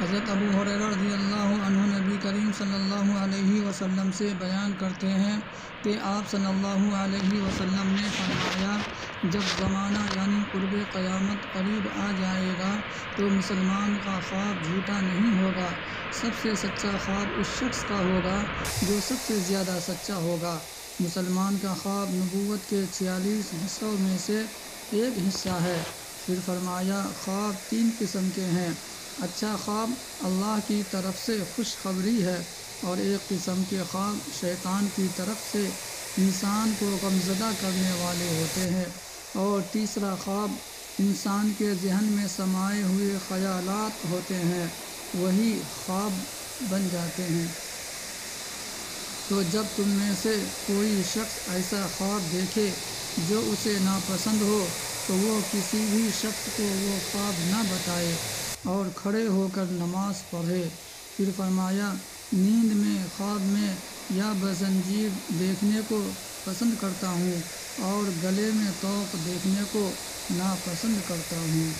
حضرت ابو ہریرہ رضی اللہ عنہ نبی کریم صلی اللہ علیہ وسلم سے بیان کرتے ہیں کہ آپ صلی اللہ علیہ وسلم نے فرمایا، جب زمانہ یعنی قرب قیامت قریب آ جائے گا تو مسلمان کا خواب جھوٹا نہیں ہوگا۔ سب سے سچا خواب اس شخص کا ہوگا جو سب سے زیادہ سچا ہوگا۔ مسلمان کا خواب نبوت کے 46 حصوں میں سے ایک حصہ ہے۔ پھر فرمایا، خواب 3 قسم کے ہیں۔ اچھا خواب اللہ کی طرف سے خوشخبری ہے، اور ایک قسم کے خواب شیطان کی طرف سے انسان کو غمزدہ کرنے والے ہوتے ہیں، اور تیسرا خواب انسان کے ذہن میں سمائے ہوئے خیالات ہوتے ہیں، وہی خواب بن جاتے ہیں۔ تو جب تم میں سے کوئی شخص ایسا خواب دیکھے جو اسے ناپسند ہو تو وہ کسی بھی شخص کو وہ خواب نہ بتائے اور کھڑے ہو کر نماز پڑھے۔ پھر فرمایا، نیند میں، خواب میں یا بزنجیر دیکھنے کو پسند کرتا ہوں، اور گلے میں طوق دیکھنے کو ناپسند کرتا ہوں۔